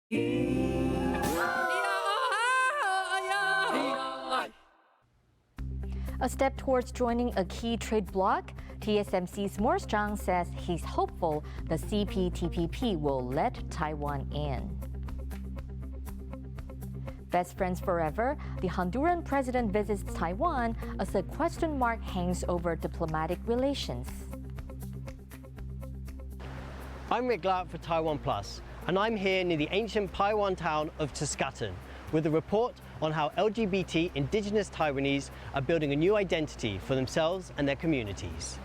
A step towards joining a key trade bloc, TSMC's Morris Chang says he's hopeful the CPTPP will let Taiwan in. Best friends forever, the Honduran president visits Taiwan as a question mark hangs over diplomatic relations. I'm Rick Lark for TaiwanPlus, and I'm here near the ancient Taiwan town of Tuscatan with a report on how LGBT Indigenous Taiwanese are building a new identity for themselves and their communities.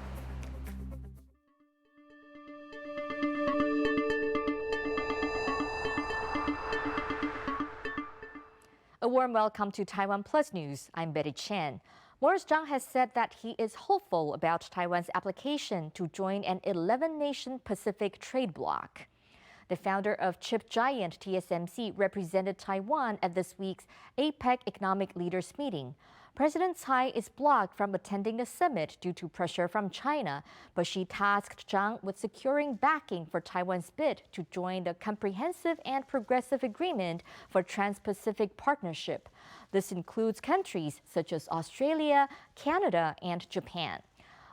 A warm welcome to TaiwanPlus News. I'm Betty Chen. Morris Chang has said that he is hopeful about Taiwan's application to join an 11-nation Pacific trade bloc. The founder of chip giant TSMC represented Taiwan at this week's APEC economic leaders meeting. President Tsai is blocked from attending the summit due to pressure from China, but she tasked Chang with securing backing for Taiwan's bid to join the Comprehensive and Progressive Agreement for Trans-Pacific Partnership. This includes countries such as Australia, Canada, and Japan.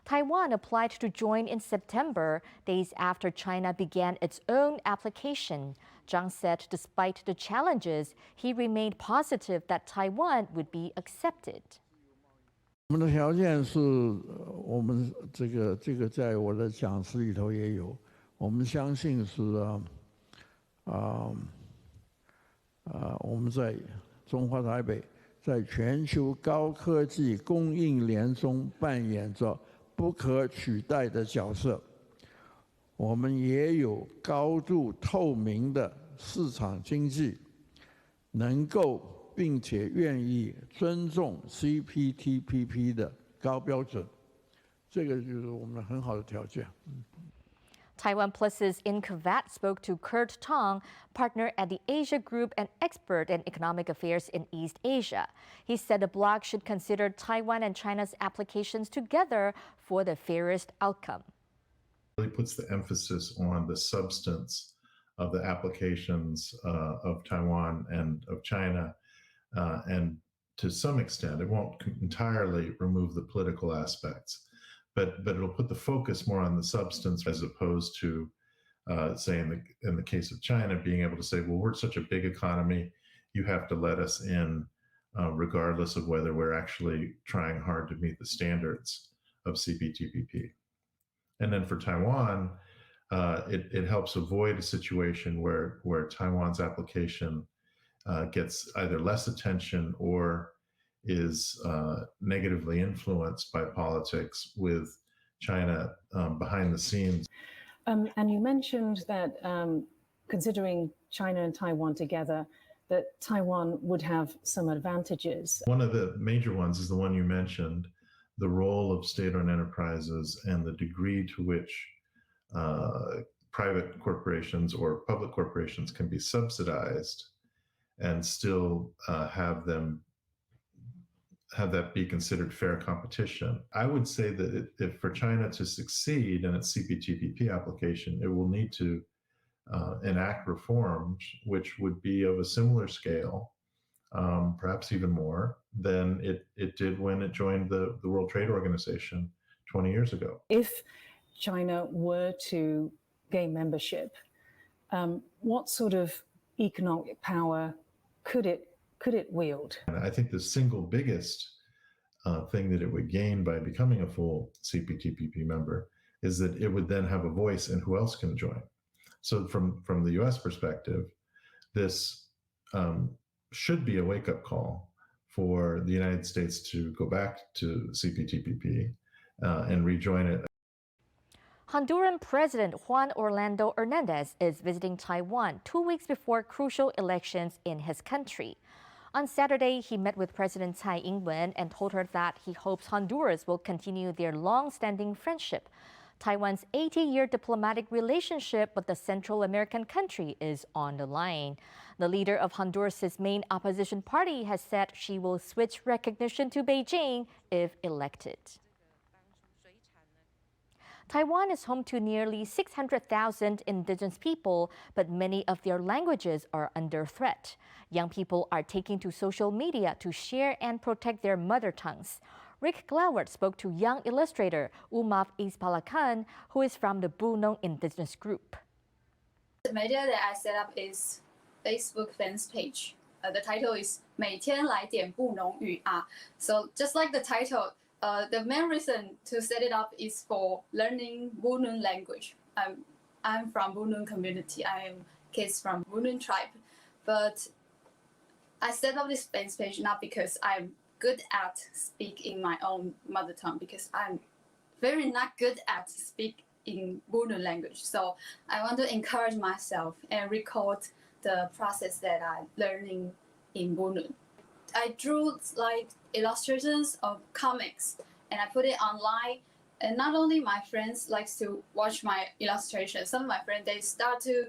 Taiwan applied to join in September, days after China began its own application. Zhang said despite the challenges, he remained positive that Taiwan would be accepted. 我们的条件是我们这个在我的讲词里头也有，我们相信是我们在中华台北在全球高科技供应链中扮演着不可取代的角色，我们也有高度透明的市场经济，能够并且愿意尊重 CPTPP 的高标准，这个就是我们很好的条件。TaiwanPlus's In Kavat spoke to Kurt Tong, partner at the Asia Group and expert in economic affairs in East Asia. He said the bloc should consider Taiwan and China's applications together for the fairest outcome. It really puts the emphasis on the substance of the applications of Taiwan and of China, and to some extent, it won't entirely remove the political aspects. But it'll put the focus more on the substance as opposed to, say, in the case of China, being able to say, well, we're such a big economy, you have to let us in, regardless of whether we're actually trying hard to meet the standards of CPTPP. And then for Taiwan, it helps avoid a situation where Taiwan's application gets either less attention or is negatively influenced by politics with China behind the scenes. And you mentioned that considering China and Taiwan together, that Taiwan would have some advantages. One of the major ones is the one you mentioned, the role of state-owned enterprises and the degree to which private corporations or public corporations can be subsidized and still have that be considered fair competition. I would say that if for China to succeed in its CPTPP application, it will need to enact reforms which would be of a similar scale, perhaps even more, than it did when it joined the World Trade Organization 20 years ago. If China were to gain membership, what sort of economic power could it wield? And I think the single biggest thing that it would gain by becoming a full CPTPP member is that it would then have a voice in who else can join. So from the US perspective, this should be a wake-up call for the United States to go back to CPTPP and rejoin it. Honduran President Juan Hernandez is visiting Taiwan 2 weeks before crucial elections in his country. On Saturday, he met with President Tsai Ing-wen and told her that he hopes Honduras will continue their long-standing friendship. Taiwan's 80-year diplomatic relationship with the Central American country is on the line. The leader of Honduras' main opposition party has said she will switch recognition to Beijing if elected. Taiwan is home to nearly 600,000 indigenous people, but many of their languages are under threat. Young people are taking to social media to share and protect their mother tongues. Rick Glauert spoke to young illustrator Umaf Ispalakan, who is from the Bunong indigenous group. The media that I set up is Facebook fans page. The title is 每天来点布农语啊. So just like the title, the main reason to set it up is for learning Bunun language. I'm from Bunun community. I am kids from Bunun tribe, but I set up this fans page not because I'm good at speaking my own mother tongue, because I'm very not good at speak in Bunun language. So I want to encourage myself and record the process that I'm learning in Bunun. I drew like illustrations of comics and I put it online. And not only my friends likes to watch my illustrations, some of my friends, they start to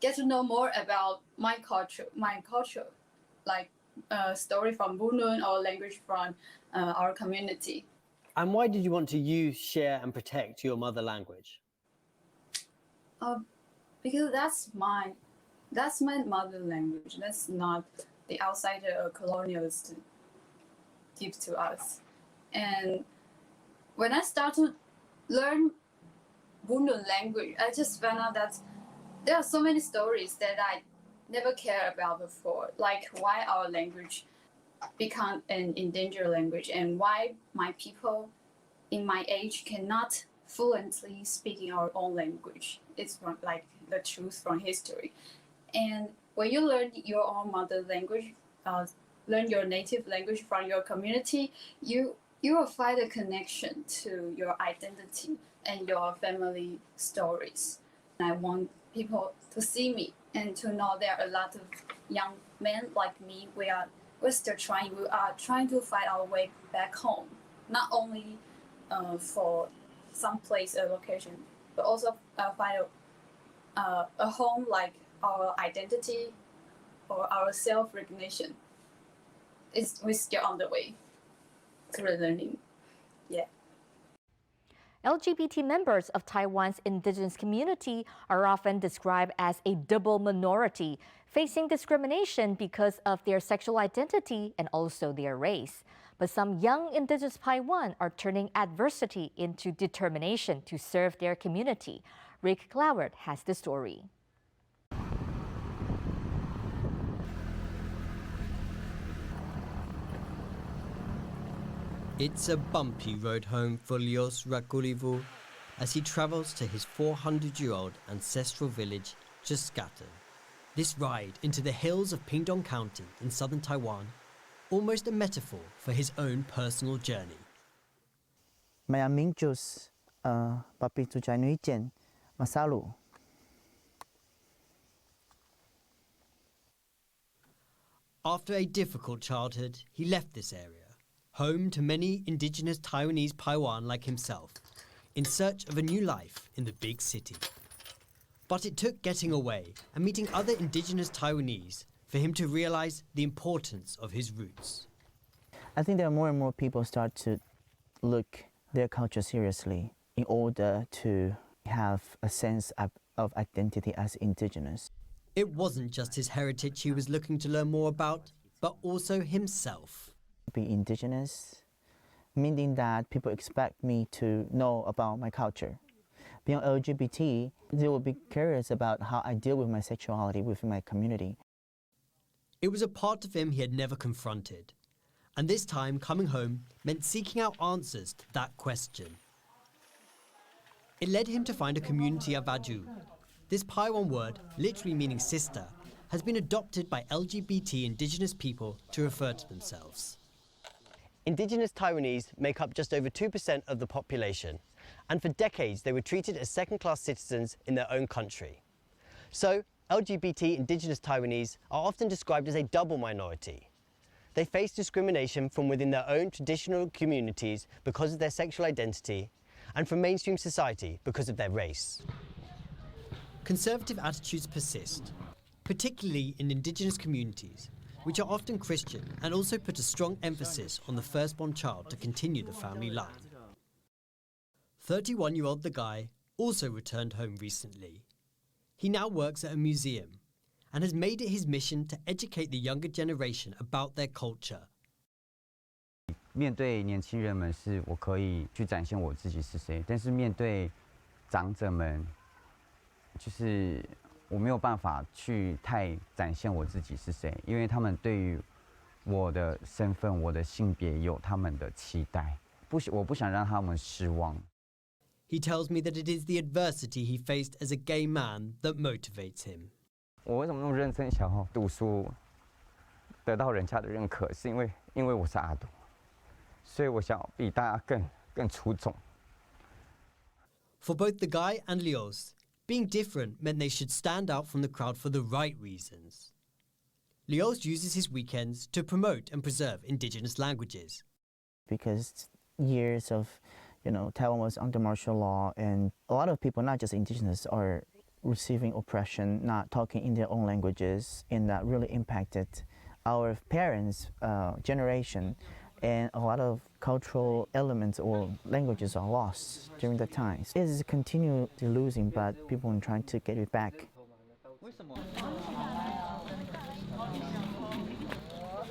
get to know more about my culture, like story from Bunun or language from our community. And why did you want to use, share and protect your mother language? Because that's my mother language. That's not the outsider or colonialists give to us. And when I started to learn Bunun language, I just found out that there are so many stories that I never cared about before, like why our language become an endangered language and why my people in my age cannot fluently speak in our own language. It's from, like the truth from history. And when you learn your own mother language, learn your native language from your community, you will find a connection to your identity and your family stories. And I want people to see me and to know there are a lot of young men like me. We're still trying. We are trying to find our way back home, not only for some place or location, but also find a home like our identity or our self-recognition. We're still on the way to learning. Yeah. LGBT members of Taiwan's indigenous community are often described as a double minority, facing discrimination because of their sexual identity and also their race. But some young indigenous Taiwan are turning adversity into determination to serve their community. Rick Glauert has the story. It's a bumpy road home for Lios Rakulivu as he travels to his 400-year-old ancestral village, Tskatan. This ride into the hills of Pingdong County in southern Taiwan, almost a metaphor for his own personal journey. Maya Mingjus, Papi Tujanuichen, Masalu. After a difficult childhood, he left this area, home to many indigenous Taiwanese Paiwan like himself, in search of a new life in the big city. But it took getting away and meeting other indigenous Taiwanese for him to realize the importance of his roots. I think there are more and more people start to look their culture seriously in order to have a sense of identity as indigenous. It wasn't just his heritage he was looking to learn more about, but also himself. Be indigenous, meaning that people expect me to know about my culture. Being LGBT, they will be curious about how I deal with my sexuality within my community. It was a part of him he had never confronted. And this time, coming home meant seeking out answers to that question. It led him to find a community of Vaju. This Paiwan word, literally meaning sister, has been adopted by LGBT indigenous people to refer to themselves. Indigenous Taiwanese make up just over 2% of the population, and for decades they were treated as second-class citizens in their own country. So, LGBT Indigenous Taiwanese are often described as a double minority. They face discrimination from within their own traditional communities because of their sexual identity, and from mainstream society because of their race. Conservative attitudes persist, particularly in Indigenous communities, which are often Christian and also put a strong emphasis on the firstborn child to continue the family line. 31-year-old The Guy also returned home recently. He now works at a museum and has made it his mission to educate the younger generation about their culture. 面对年轻人们是我可以去展现我自己是谁，但是面对长者们，就是我没有办法去太展现我自己是谁，因为他们对于我的身份、我的性别有他们的期待，我不想让他们失望。 He tells me that it is the adversity he faced as a gay man that motivates him. 我为什么那么认真想要读书，得到人家的认可，是因为我是阿朵，所以我想要比大家更出众。 For both The Guy and Lios, being different meant they should stand out from the crowd for the right reasons. Lios uses his weekends to promote and preserve indigenous languages. Because years of, Taiwan was under martial law, and a lot of people, not just indigenous, are receiving oppression, not talking in their own languages, and that really impacted our parents' generation. And a lot of cultural elements or languages are lost during that time. It is continually losing, but people are trying to get it back.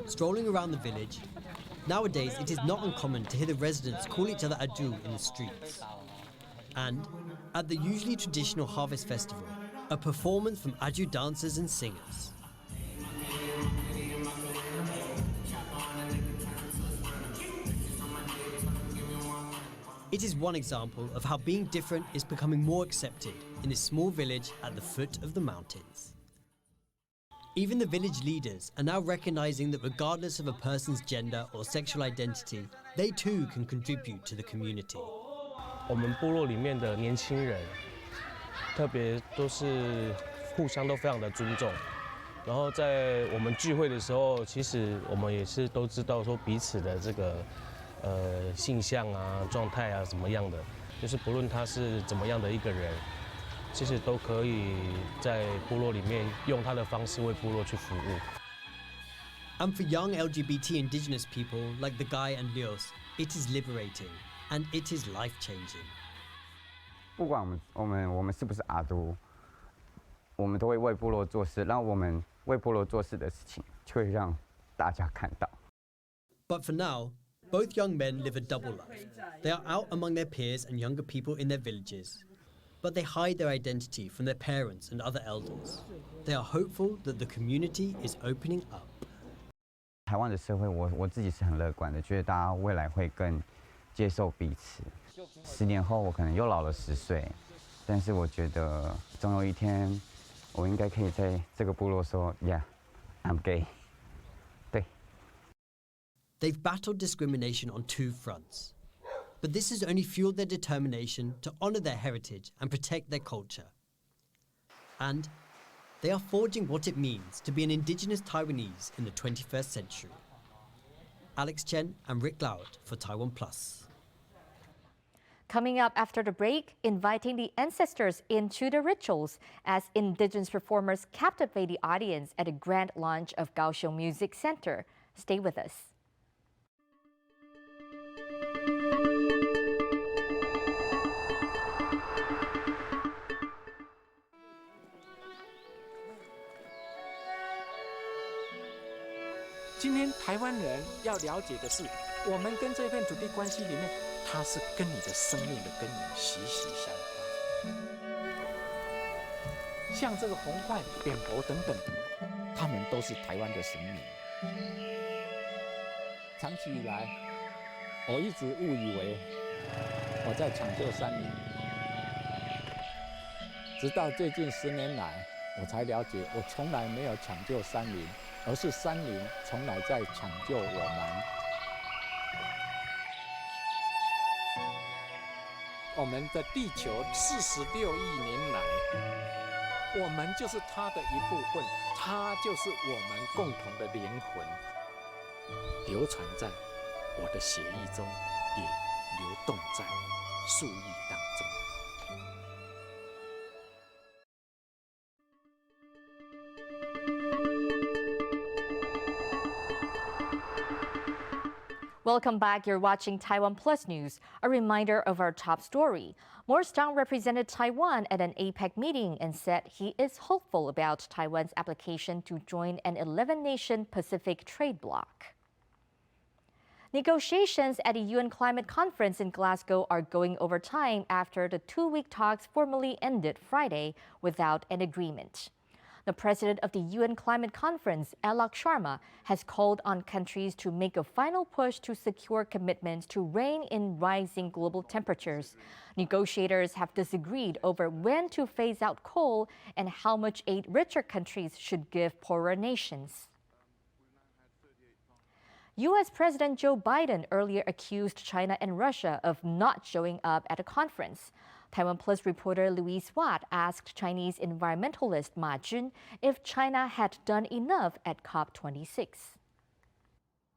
Strolling around the village, nowadays it is not uncommon to hear the residents call each other Aju in the streets. And at the usually traditional harvest festival, a performance from Aju dancers and singers. It is one example of how being different is becoming more accepted in this small village at the foot of the mountains. Even the village leaders are now recognizing that regardless of a person's gender or sexual identity, they too can contribute to the community. 我们部落里面的年轻人，特别都是互相都非常的尊重。然后在我们聚会的时候，其实我们也是都知道说彼此的这个性向啊、状态啊怎么样的，就是不论他是怎么样的一个人，其实都可以在部落里面用他的方式为部落去服务。And for young LGBT Indigenous people like The Guy and Lios, it is liberating and it is life-changing. 不管我们是不是阿都，我们都会为部落做事，让我们为部落做事的事情，就会让大家看到。But for now, both young men live a double life. They are out among their peers and younger people in their villages, but they hide their identity from their parents and other elders. They are hopeful that the community is opening up. 台湾的社会，我自己是很乐观的，觉得大家未来会更接受彼此。10年后，我可能又老了10岁，但是我觉得总有一天，我应该可以在这个部落说 ，Yeah, I'm gay。对。They've battled discrimination on two fronts, but this has only fueled their determination to honor their heritage and protect their culture. And they are forging what it means to be an Indigenous Taiwanese in the 21st century. Alex Chen and Rick Lowett for TaiwanPlus. Coming up after the break, inviting the ancestors into the rituals as Indigenous performers captivate the audience at a grand launch of Kaohsiung Music Center. Stay with us. Today, 台湾人要了解的是，我们跟这片土地关系里面，它是跟你的生命的根源息息相关。像这个红块、扁柏等等，他们都是台湾的神明。长期以来，我一直误以为我在抢救山林，直到最近10年来，我才了解，我从来没有抢救山林，而是山林从来在抢救我们。我们的地球46亿年来，我们就是它的一部分，它就是我们共同的灵魂，流传在我的血液中，也流动在树叶当中。Welcome back. You're watching TaiwanPlus News. A reminder of our top story. Morris Chang represented Taiwan at an APEC meeting and said he is hopeful about Taiwan's application to join an 11-nation Pacific trade bloc. Negotiations at the UN climate conference in Glasgow are going over time after the two-week talks formally ended Friday without an agreement. The president of the UN climate conference, Alok Sharma, has called on countries to make a final push to secure commitments to rein in rising global temperatures. Negotiators have disagreed over when to phase out coal and how much aid richer countries should give poorer nations. U.S. President Joe Biden earlier accused China and Russia of not showing up at a conference. TaiwanPlus reporter Louise Watt asked Chinese environmentalist Ma Jun if China had done enough at COP26.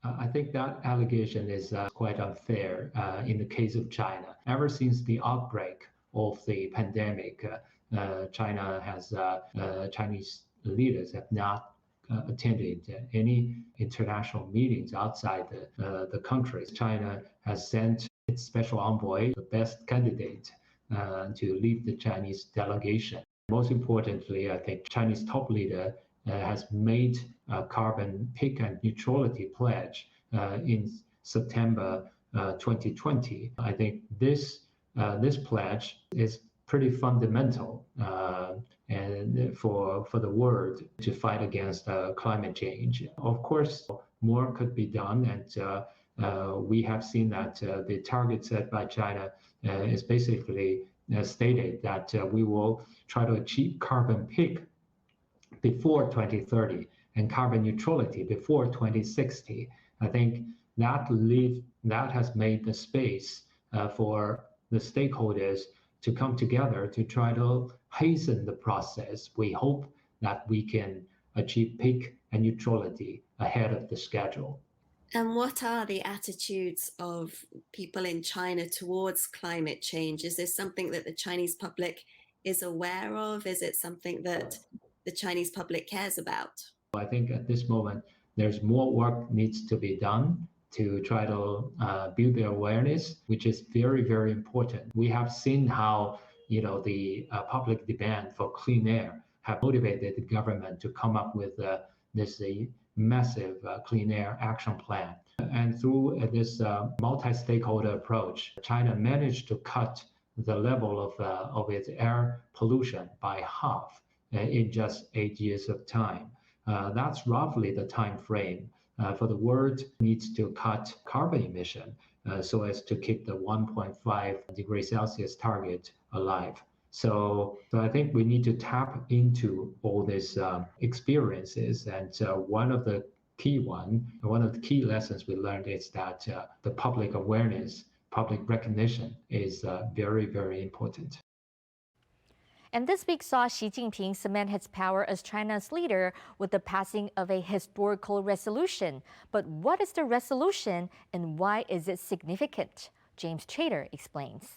I think that allegation is quite unfair in the case of China. Ever since the outbreak of the pandemic, Chinese leaders have not attended any international meetings outside the countries. China has sent its special envoy, the best candidate, to lead the Chinese delegation. Most importantly, I think Chinese top leader has made a carbon peak and neutrality pledge in September 2020. I think this pledge is pretty fundamental and for the world to fight against climate change. Of course, more could be done, and we have seen that the target set by China is basically stated that we will try to achieve carbon peak before 2030 and carbon neutrality before 2060. I think that has made the space for the stakeholders to come together to try to hasten the process. We hope that we can achieve peak and neutrality ahead of the schedule. And what are the attitudes of people in China towards climate change? Is this something that the Chinese public is aware of? Is it something that the Chinese public cares about? I think at this moment, there's more work needs to be done to try to build the awareness, which is very, very important. We have seen how the public demand for clean air have motivated the government to come up with this massive clean air action plan. And through this multi-stakeholder approach, China managed to cut the level of its air pollution by half in just 8 years of time. That's roughly the time frame for the world needs to cut carbon emission so as to keep the 1.5 degrees Celsius target alive. So I think we need to tap into all these experiences, and one of the key lessons we learned is that the public awareness, public recognition is very, very important. And this week saw Xi Jinping cement his power as China's leader with the passing of a historical resolution. But what is the resolution and why is it significant? James Chater explains.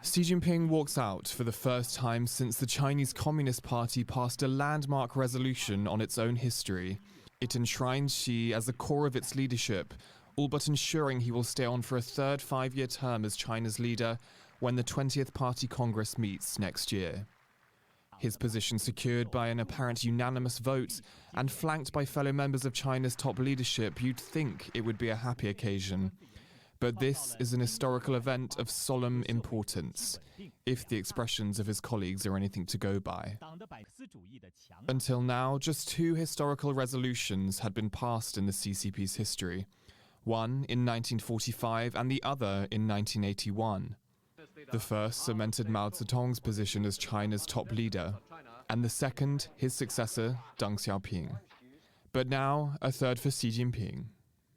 Xi Jinping walks out for the first time since the Chinese Communist Party passed a landmark resolution on its own history. It enshrines Xi as the core of its leadership, all but ensuring he will stay on for a third 5-year term as China's leader when the 20th Party Congress meets next year. His position secured by an apparent unanimous vote and flanked by fellow members of China's top leadership, you'd think it would be a happy occasion. But this is an historical event of solemn importance, if the expressions of his colleagues are anything to go by. Until now, just 2 historical resolutions had been passed in the CCP's history, one in 1945 and the other in 1981. The first cemented Mao Zedong's position as China's top leader, and the second, his successor, Deng Xiaoping. But now, a third for Xi Jinping.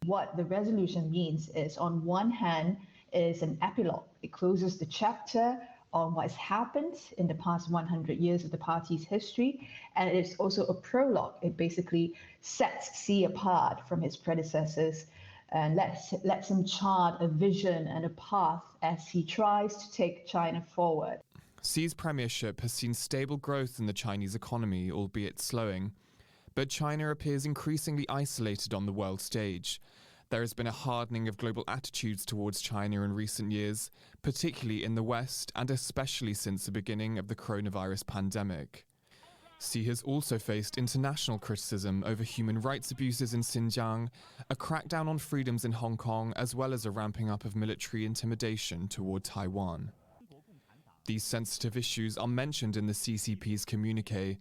What the resolution means is, on one hand, is an epilogue. It closes the chapter on what's happened in the past 100 years of the party's history, and it's also a prologue. It basically sets Xi apart from his predecessors and lets him chart a vision and a path as he tries to take China forward. Xi's premiership has seen stable growth in the Chinese economy, albeit slowing. But China appears increasingly isolated on the world stage. There has been a hardening of global attitudes towards China in recent years, particularly in the West and especially since the beginning of the coronavirus pandemic. Xi has also faced international criticism over human rights abuses in Xinjiang, a crackdown on freedoms in Hong Kong, as well as a ramping up of military intimidation toward Taiwan. These sensitive issues are mentioned in the CCP's communiqué,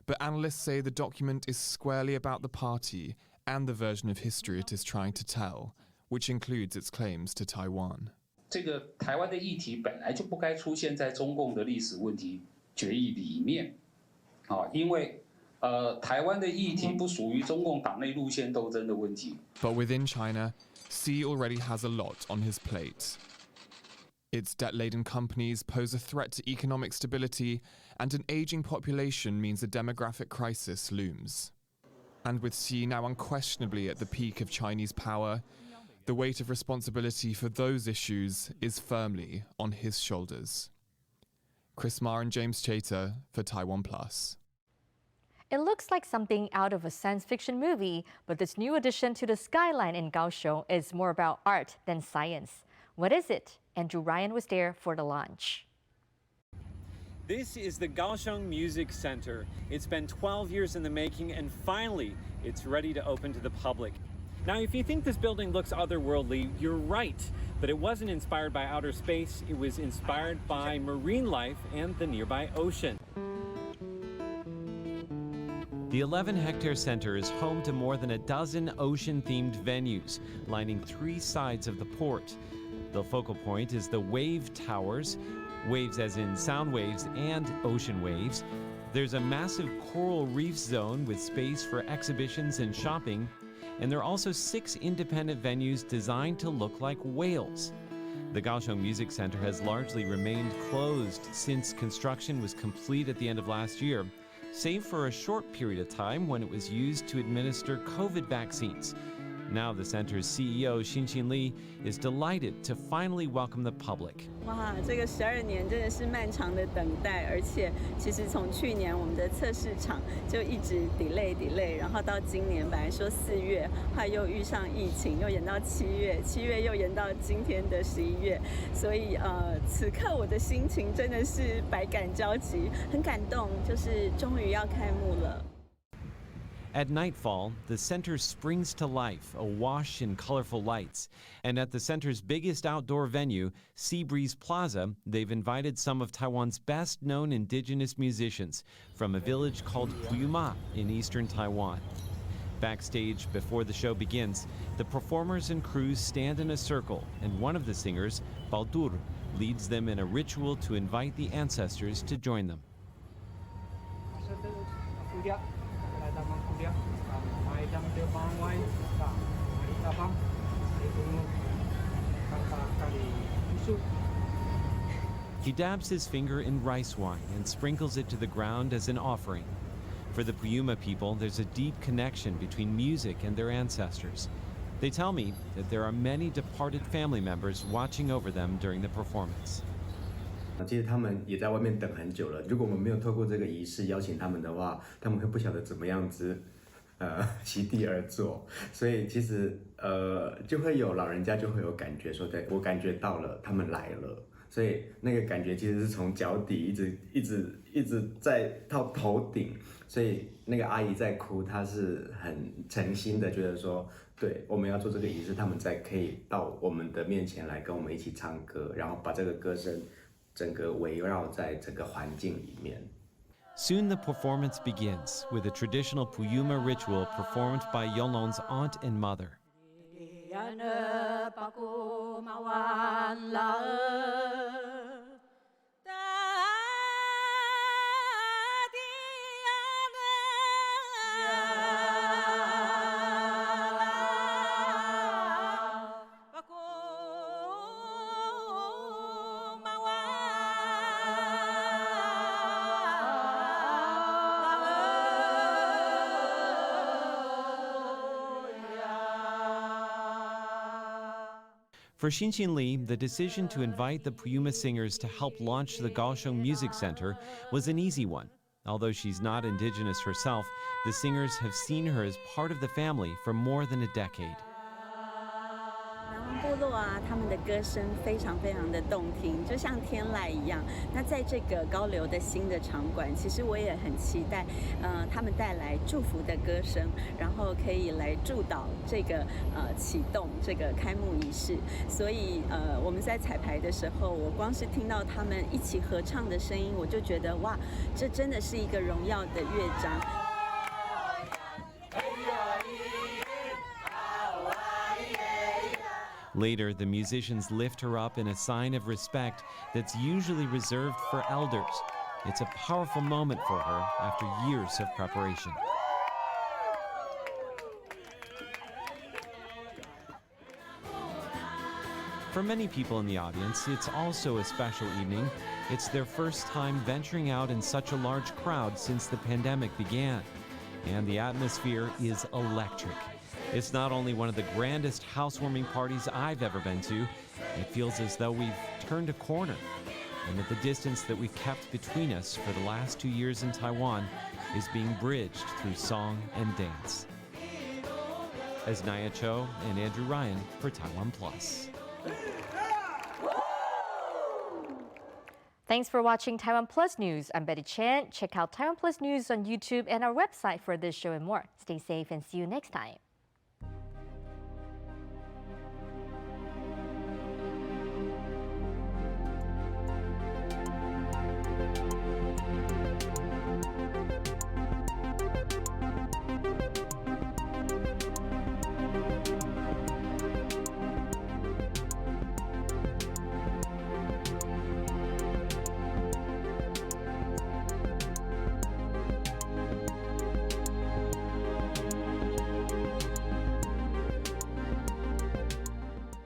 but analysts say the document is squarely about the party and the version of history it is trying to tell, which includes its claims to Taiwan. 这个台湾的议题本来就不该出现在中共的历史问题决议里面，因为台湾的议题不属于中共党内路线斗争的问题。 But within China, Xi already has a lot on his plate. Its debt-laden companies pose a threat to economic stability, and an aging population means a demographic crisis looms. And with Xi now unquestionably at the peak of Chinese power, the weight of responsibility for those issues is firmly on his shoulders. Chris Marr and James Chater for TaiwanPlus. It looks like something out of a science fiction movie, but this new addition to the skyline in Kaohsiung is more about art than science. What is it? Andrew Ryan was there for the launch. This is the Kaohsiung Music Center. It's been 12 years in the making, and finally, it's ready to open to the public. Now, if you think this building looks otherworldly, you're right. But it wasn't inspired by outer space. It was inspired by marine life and the nearby ocean. The 11-hectare center is home to more than a dozen ocean-themed venues, lining 3 sides of the port. The focal point is the wave towers, waves as in sound waves and ocean waves. There's a massive coral reef zone with space for exhibitions and shopping, and there are also 6 independent venues designed to look like whales. The Kaohsiung Music Center has largely remained closed since construction was complete at the end of last year, save for a short period of time when it was used to administer COVID vaccines. Now the center's CEO, Xin Li, is delighted to finally welcome the public. 哇，这个12年真的是漫长的等待，而且其实从去年我们的测试场就一直 delay， 然后到今年本来说4月，后来又遇上疫情，又延到7月，7月又延到今天的11月，所以此刻我的心情真的是百感交集，很感动，就是终于要开幕了。 At nightfall, the center springs to life, awash in colorful lights. And at the center's biggest outdoor venue, Seabreeze Plaza, they've invited some of Taiwan's best-known indigenous musicians from a village called Puyuma in eastern Taiwan. Backstage, before the show begins, the performers and crews stand in a circle, and one of the singers, Baldur, leads them in a ritual to invite the ancestors to join them. He dabs his finger in rice wine and sprinkles it to the ground as an offering. For the Puyuma people, there's a deep connection between music and their ancestors. They tell me that there are many departed family members watching over them during the performance. 其实他们也在外面等很久了。如果我们没有透过这个仪式邀请他们的话，他们会不晓得怎么样子，席地而坐。所以其实就会有老人家就会有感觉说，对我感觉到了，他们来了。所以那个感觉其实是从脚底一直在到头顶。所以那个阿姨在哭，她是很诚心的，觉得说，对，我们要做这个仪式，他们才可以到我们的面前来跟我们一起唱歌，然后把这个歌声。 整个围绕在这个环境里面。 Soon the performance begins with a traditional Puyuma ritual performed by Yolong's aunt and mother. For Xin Li, the decision to invite the Puyuma singers to help launch the Kaohsiung Music Center was an easy one. Although she's not indigenous herself, the singers have seen her as part of the family for more than a decade. 落啊，他们的歌声非常非常的动听，就像天籁一样。那在这个高流的新的场馆，其实我也很期待，他们带来祝福的歌声，然后可以来助导这个启动这个开幕仪式。所以我们在彩排的时候，我光是听到他们一起合唱的声音，我就觉得哇，这真的是一个荣耀的乐章。Later, the musicians lift her up in a sign of respect that's usually reserved for elders. It's a powerful moment for her after years of preparation. For many people in the audience, it's also a special evening. It's their first time venturing out in such a large crowd since the pandemic began. And the atmosphere is electric. It's not only one of the grandest housewarming parties I've ever been to, it feels as though we've turned a corner, and that the distance that we've kept between us for the last 2 years in Taiwan is being bridged through song and dance. As Naya Cho and Andrew Ryan for TaiwanPlus. Thanks for watching Taiwan Plus News. I'm Betty Chen. Check out Taiwan Plus News on YouTube and our website for this show and more. Stay safe and see you next time.